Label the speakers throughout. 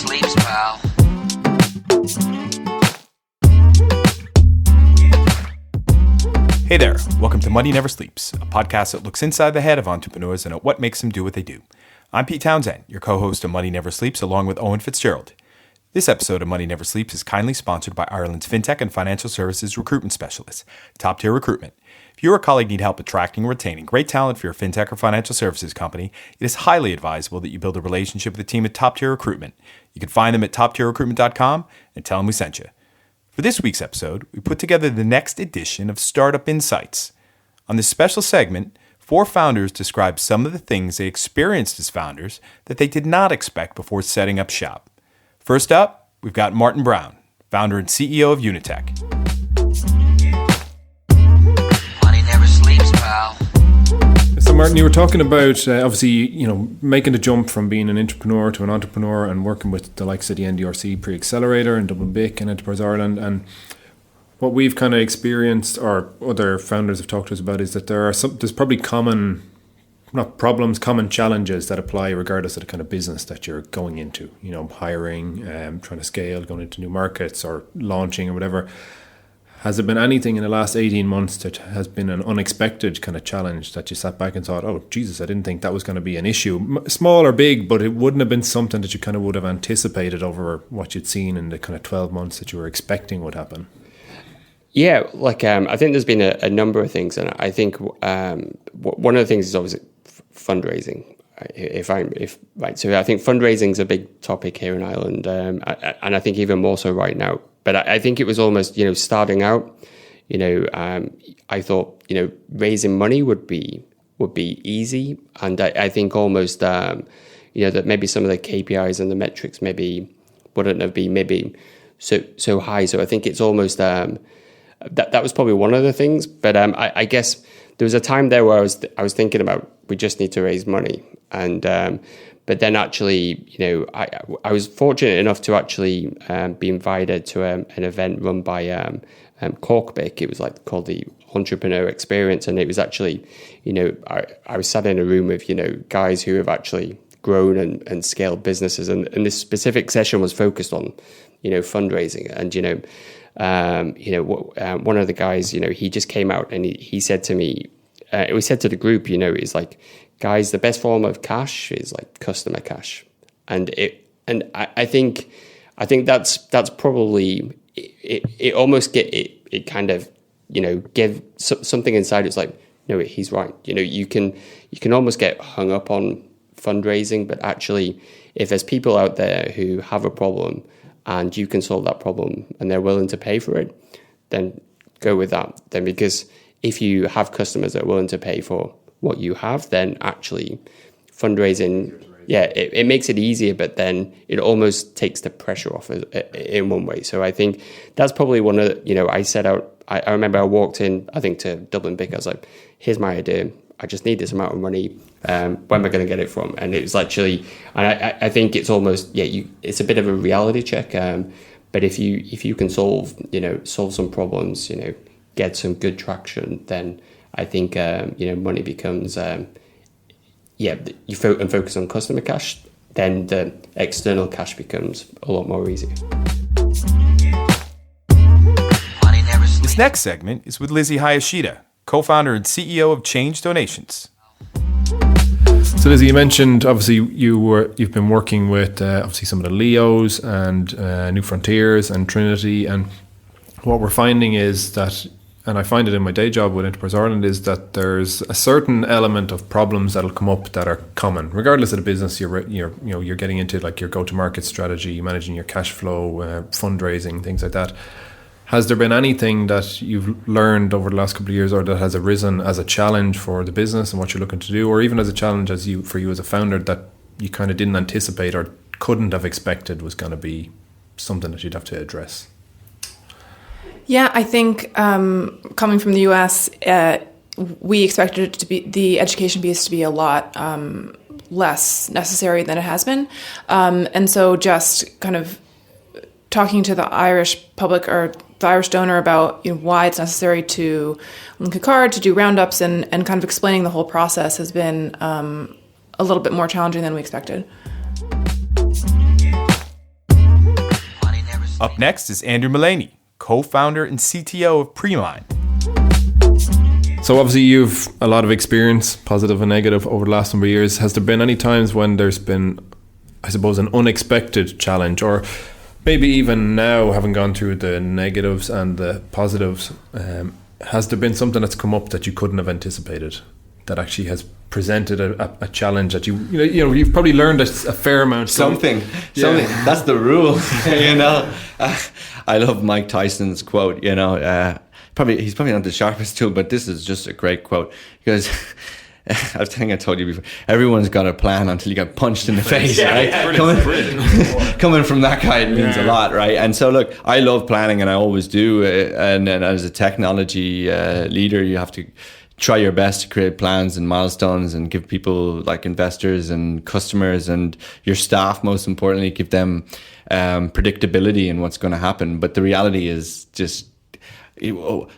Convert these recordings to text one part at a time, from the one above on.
Speaker 1: sleeps, pal.
Speaker 2: Hey there, welcome to Money Never Sleeps, a podcast that looks inside the head of entrepreneurs and at what makes them do what they do. I'm Pete Townsend, your co-host of Money Never Sleeps, along with Owen Fitzgerald. This episode of Money Never Sleeps is kindly sponsored by Ireland's fintech and financial services recruitment specialists, Top Tier Recruitment. If you or a colleague need help attracting and retaining great talent for your fintech or financial services company, it is highly advisable that you build a relationship with the team at Top Tier Recruitment. You can find them at toptierrecruitment.com and tell them we sent you. For this week's episode, we put together the next edition of Startup Insights. On this special segment, 4 founders describe some of the things they experienced as founders that they did not expect before setting up shop. First up, we've got Martin Brown, founder and CEO of Unitech.
Speaker 1: Money never sleeps, pal.
Speaker 3: So Martin, you were talking about obviously, making the jump from being an entrepreneur to an entrepreneur and working with the likes of the NDRC Pre-Accelerator and Dublin BIC and Enterprise Ireland. And what we've kind of experienced, or other founders have talked to us about, is that there's probably common challenges that apply regardless of the kind of business that you're going into. Hiring, trying to scale, going into new markets, or launching or whatever. Has there been anything in the last 18 months that has been an unexpected kind of challenge that you sat back and thought, oh, Jesus, I didn't think that was going to be an issue, small or big, but it wouldn't have been something that you kind of would have anticipated over what you'd seen in the kind of 12 months that you were expecting would happen?
Speaker 4: Yeah, I think there's been a number of things, and I think one of the things is obviously fundraising. So I think fundraising is a big topic here in Ireland, and I think even more so right now. But I think it was almost, starting out, I thought, raising money would be easy. And I think almost, that maybe some of the KPIs and the metrics maybe wouldn't have been maybe so high. So I think it's almost, that was probably one of the things. But I guess there was a time there where I was thinking about, we just need to raise money. And, but then actually, I was fortunate enough to actually be invited to an event run by Corkbic. It was called the Entrepreneur Experience. And it was actually, I was sat in a room with, guys who have actually grown and scaled businesses. And this specific session was focused on, fundraising. And, one of the guys, he just came out and he said to me, we said to the group, is guys, the best form of cash is customer cash, and I think that's probably it. Almost it kind of give something inside. It's no, he's right. You can almost get hung up on fundraising, but actually, if there's people out there who have a problem and you can solve that problem and they're willing to pay for it, then go with that. Then because if you have customers that are willing to pay for what you have, then actually fundraising, it makes it easier, but then it almost takes the pressure off in one way. So I think that's probably one of I set out, I remember I walked in, I think to Dublin BIC, I was like, here's my idea, I just need this amount of money, where am I going to get it from? And it was actually, and I think it's almost, it's a bit of a reality check, but if you can solve some problems, get some good traction, then I think money becomes you focus on customer cash, then the external cash becomes a lot more easy.
Speaker 2: This next segment is with Lizzy Hayashida, co-founder and CEO of Change Donations.
Speaker 3: So Lizzy, you mentioned obviously you've been working with obviously some of the Leos and New Frontiers and Trinity, and what we're finding is that, and I find it in my day job with Enterprise Ireland, is that there's a certain element of problems that'll come up that are common, regardless of the business you're getting into, like your go-to-market strategy, managing your cash flow, fundraising, things like that. Has there been anything that you've learned over the last couple of years, or that has arisen as a challenge for the business and what you're looking to do, or even as a challenge for you as a founder that you kind of didn't anticipate or couldn't have expected was going to be something that you'd have to address?
Speaker 5: Yeah, I think coming from the US, we expected it to be, the education piece to be a lot less necessary than it has been. And so just kind of talking to the Irish public or the Irish donor about why it's necessary to link a card, to do roundups, and kind of explaining the whole process has been a little bit more challenging than we expected.
Speaker 2: Up next is Andrew Mullaney, co-founder and CTO of Premine.
Speaker 3: So obviously you've a lot of experience, positive and negative, over the last number of years. Has there been any times when there's been, I suppose, an unexpected challenge, or maybe even now, having gone through the negatives and the positives, has there been something that's come up that you couldn't have anticipated that actually has presented a challenge that you've probably learned a fair amount?
Speaker 6: Something. That's the rule. I love Mike Tyson's quote. He's probably not the sharpest tool, but this is just a great quote. Because I think I told you before, everyone's got a plan until you get punched in the face, right? Coming from that guy, it means a lot, right? And so, look, I love planning, and I always do. And as a technology leader, you have to try your best to create plans and milestones and give people, like investors and customers and your staff, most importantly, give them predictability in what's going to happen. But the reality is just Cambridge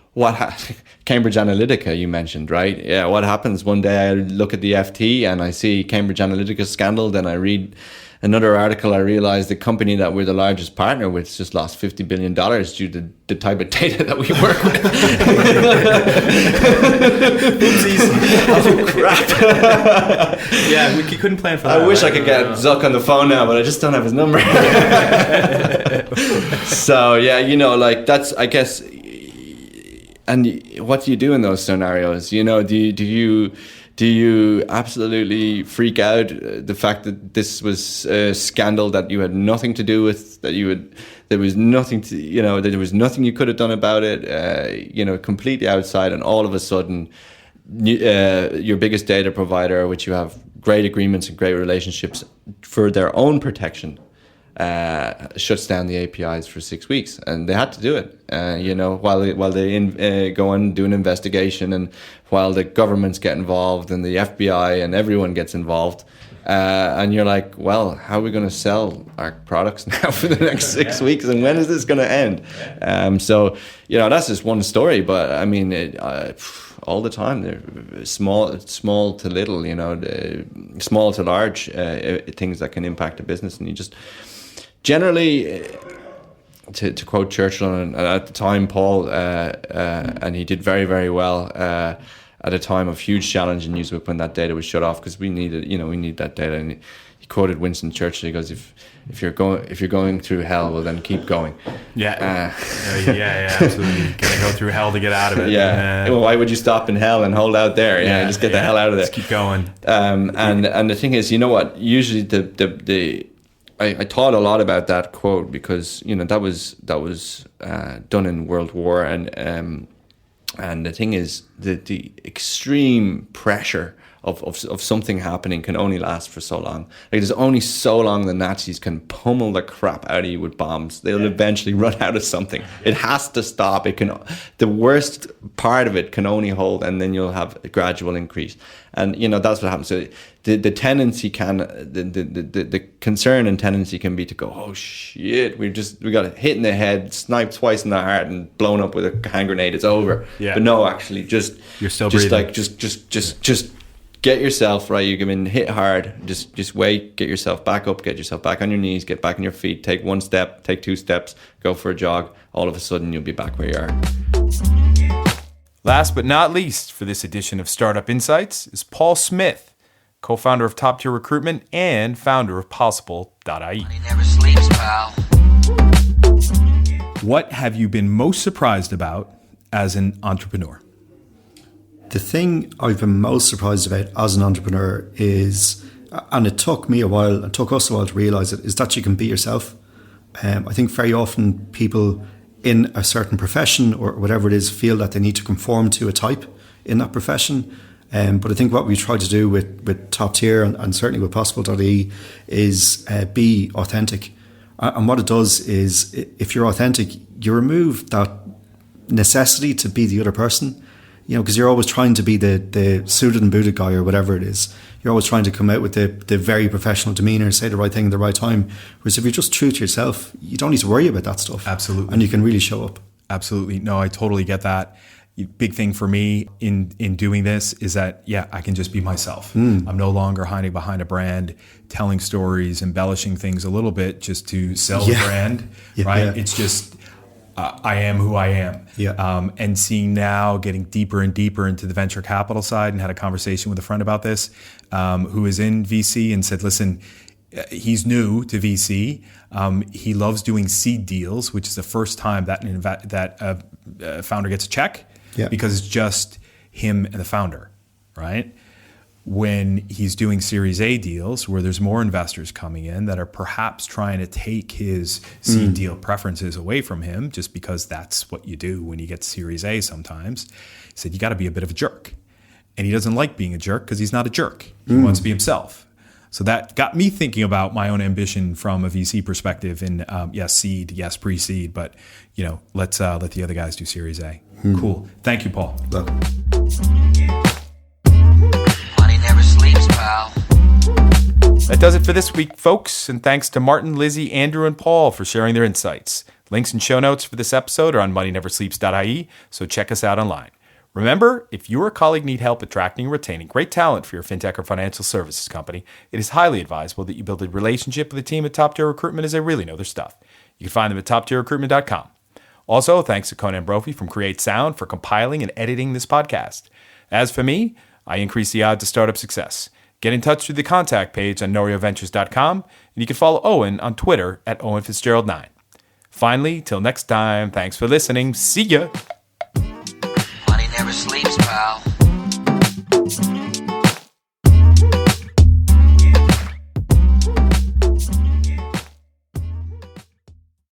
Speaker 6: Analytica you mentioned, right? Yeah, what happens one day? I look at the FT and I see Cambridge Analytica scandal. Then I read another article. I realize the company that we're the largest partner with just lost $50 billion due to the type of data that we work with. Oh crap!
Speaker 2: Yeah, we couldn't plan for that.
Speaker 6: I wish I could get Zuck on the phone now, but I just don't have his number. So yeah, that's, I guess. And what do you do in those scenarios? Do you absolutely freak out the fact that this was a scandal that you had nothing to do with, there was nothing you could have done about it, completely outside, and all of a sudden your biggest data provider, which you have great agreements and great relationships for their own protection, shuts down the APIs for 6 weeks, and they had to do it. While they go and do an investigation, and while the governments get involved and the FBI and everyone gets involved, and you're like, well, how are we going to sell our products now for the next 6 weeks, and when is this going to end? So that's just one story, but I mean, all the time, they're small to little, small to large things that can impact a business, and you just generally, to quote Churchill, and at the time Paul, and he did very, very well at a time of huge challenge in Newswhip when that data was shut off, because we need that data. And he quoted Winston Churchill. He goes, "If you're going through hell, well then keep going."
Speaker 2: Yeah, absolutely. Gonna go through hell to get out of it.
Speaker 6: Yeah. Well, why would you stop in hell and hold out there? Just get the hell out of there.
Speaker 2: Just keep going.
Speaker 6: And the thing is, you know what? Usually I thought a lot about that quote, because that was done in World War, and the thing is the extreme pressure of something happening can only last for so long. Like, there's only so long the Nazis can pummel the crap out of you with bombs. They'll eventually run out of something. It has to stop. The worst part of it can only hold, and then you'll have a gradual increase. And that's what happens. So the tendency the concern and tendency can be to go, oh shit, we got hit in the head, sniped twice in the heart, and blown up with a hand grenade. It's over. Yeah. But no, actually, you're still breathing. Just get yourself right. You've been hit hard. Just wait. Get yourself back up. Get yourself back on your knees. Get back on your feet. Take one step. Take 2 steps. Go for a jog. All of a sudden, you'll be back where you are.
Speaker 2: Last but not least for this edition of Startup Insights is Paul Smith, co-founder of Top Tier Recruitment and founder of Possible.ie.
Speaker 1: Money never sleeps, pal.
Speaker 2: What have you been most surprised about as an entrepreneur?
Speaker 7: The thing I've been most surprised about as an entrepreneur is, and it took me a while, it took us a while to realise it, is that you can be yourself. I think very often people in a certain profession or whatever it is feel that they need to conform to a type in that profession. But I think what we try to do with Top Tier and certainly with Possible.ie is be authentic. And what it does is, if you're authentic, you remove that necessity to be the other person. Because you're always trying to be the suited and booted guy or whatever it is. You're always trying to come out with the very professional demeanour, say the right thing at the right time. Whereas if you're just true to yourself, you don't need to worry about that stuff.
Speaker 2: Absolutely.
Speaker 7: And you can really show up.
Speaker 2: Absolutely. No, I totally get that. big thing for me in doing this is that, yeah, I can just be myself. I'm no longer hiding behind a brand, telling stories, embellishing things a little bit just to sell the brand, right?
Speaker 7: Yeah.
Speaker 2: It's just, I am who I am. And seeing now, getting deeper and deeper into the venture capital side, and had a conversation with a friend about this, who is in VC, and said, listen, he's new to VC. He loves doing seed deals, which is the first time that a founder gets a check. Because it's just him and the founder, right? When he's doing Series A deals where there's more investors coming in that are perhaps trying to take his seed deal preferences away from him, just because that's what you do when you get Series A sometimes, he said, you got to be a bit of a jerk. And he doesn't like being a jerk because he's not a jerk. He wants to be himself. So that got me thinking about my own ambition from a VC perspective in, yes, seed, yes, pre-seed, but, let's let the other guys do Series A. Cool. Thank you, Paul.
Speaker 1: Money never sleeps, pal.
Speaker 2: That does it for this week, folks. And thanks to Martin, Lizzy, Andrew, and Paul for sharing their insights. Links and show notes for this episode are on moneyneversleeps.ie, so check us out online. Remember, if you or a colleague need help attracting and retaining great talent for your fintech or financial services company, it is highly advisable that you build a relationship with a team at Top Tier Recruitment, as they really know their stuff. You can find them at toptierrecruitment.com. Also, thanks to Conan Brophy from Create Sound for compiling and editing this podcast. As for me, I increase the odds of startup success. Get in touch through the contact page on norioventures.com, and you can follow Owen on Twitter at OwenFitzgerald9. Finally, till next time, thanks for listening. See ya!
Speaker 1: Money never sleeps.